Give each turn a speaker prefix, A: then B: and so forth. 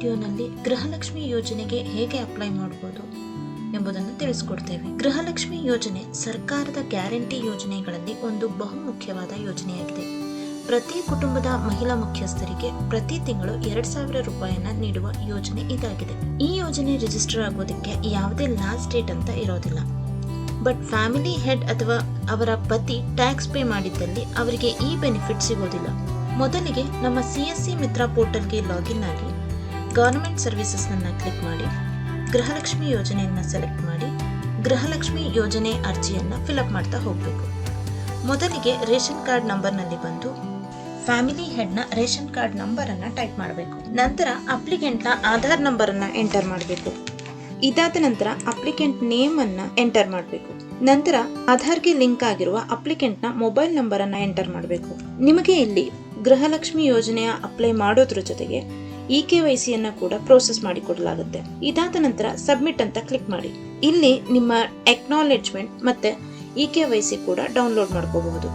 A: ವಿಡಿಯೋನಲ್ಲಿ ಗೃಹಲಕ್ಷ್ಮಿ ಯೋಜನೆಗೆ ಹೇಗೆ ಅಪ್ಲೈ ಮಾಡಬಹುದು ಎಂಬುದನ್ನು ತಿಳಿಸಿಕೊಡ್ತೇವೆ. ಗೃಹಲಕ್ಷ್ಮಿ ಯೋಜನೆ ಸರ್ಕಾರದ ಗ್ಯಾರಂಟಿ ಯೋಜನೆಗಳಲ್ಲಿ ಒಂದು ಬಹುಮುಖ್ಯವಾದ ಯೋಜನೆಯಾಗಿದೆ. ಪ್ರತಿ ಕುಟುಂಬದ ಮಹಿಳಾ ಮುಖ್ಯಸ್ಥರಿಗೆ ಪ್ರತಿ ತಿಂಗಳು 2,000 ರೂಪಾಯಿಯನ್ನ ನೀಡುವ ಯೋಜನೆ ಇದಾಗಿದೆ. ಈ ಯೋಜನೆ ರಿಜಿಸ್ಟರ್ ಆಗೋದಕ್ಕೆ ಯಾವುದೇ ಲಾಸ್ಟ್ ಡೇಟ್ ಅಂತ ಇರೋದಿಲ್ಲ. ಬಟ್ ಫ್ಯಾಮಿಲಿ ಹೆಡ್ ಅಥವಾ ಅವರ ಪತಿ ಟ್ಯಾಕ್ಸ್ ಪೇ ಮಾಡಿದ್ದಲ್ಲಿ ಅವರಿಗೆ ಈ ಬೆನಿಫಿಟ್ ಸಿಗೋದಿಲ್ಲ. ಮೊದಲಿಗೆ ನಮ್ಮ CSC ಮಿತ್ರ ಪೋರ್ಟಲ್ಗೆ ಲಾಗಿನ್ ಆಗಿ ಗವರ್ನಮೆಂಟ್ ಸರ್ವಿಸಸ್ನನ್ನು ಕ್ಲಿಕ್ ಮಾಡಿ ಗೃಹಲಕ್ಷ್ಮಿ ಯೋಜನೆಯನ್ನು ಸೆಲೆಕ್ಟ್ ಮಾಡಿ ಗೃಹಲಕ್ಷ್ಮಿ ಯೋಜನೆ ಅರ್ಜಿಯನ್ನು ಫಿಲಪ್ ಮಾಡ್ತಾ ಹೋಗಬೇಕು. ಮೊದಲಿಗೆ ರೇಷನ್ ಕಾರ್ಡ್ ನಂಬರ್ನಲ್ಲಿ ಬಂದು ಫ್ಯಾಮಿಲಿ ಹೆಡ್ನ ರೇಷನ್ ಕಾರ್ಡ್ ನಂಬರನ್ನು ಟೈಪ್ ಮಾಡಬೇಕು. ನಂತರ ಅಪ್ಲಿಕೆಂಟ್ನ ಆಧಾರ್ ನಂಬರನ್ನು ಎಂಟರ್ ಮಾಡಬೇಕು. ಇದಾದ ನಂತರ ಅಪ್ಲಿಕೆಂಟ್ ನೇಮ್ ಅನ್ನು ಎಂಟರ್ ಮಾಡಬೇಕು. ನಂತರ ಆಧಾರ್ಗೆ ಲಿಂಕ್ ಆಗಿರುವ ಅಪ್ಲಿಕೆಂಟ್ನ ಮೊಬೈಲ್ ನಂಬರ್ ಅನ್ನು ಎಂಟರ್ ಮಾಡಬೇಕು. ನಿಮಗೆ ಇಲ್ಲಿ ಗೃಹಲಕ್ಷ್ಮಿ ಯೋಜನೆಯ ಅಪ್ಲೈ ಮಾಡೋದ್ರ ಜೊತೆಗೆ EKYC ಅನ್ನು ಕೂಡ ಪ್ರೋಸೆಸ್ ಮಾಡಿಕೊಡಲಾಗುತ್ತೆ. ಇದಾದ ನಂತರ ಸಬ್ಮಿಟ್ ಅಂತ ಕ್ಲಿಕ್ ಮಾಡಿ. ಇಲ್ಲಿ ನಿಮ್ಮ ಅಕ್ನಾಲೆಜ್ಮೆಂಟ್ ಮತ್ತೆ EKYC ಕೂಡ ಡೌನ್ಲೋಡ್ ಮಾಡ್ಕೋಬಹುದು.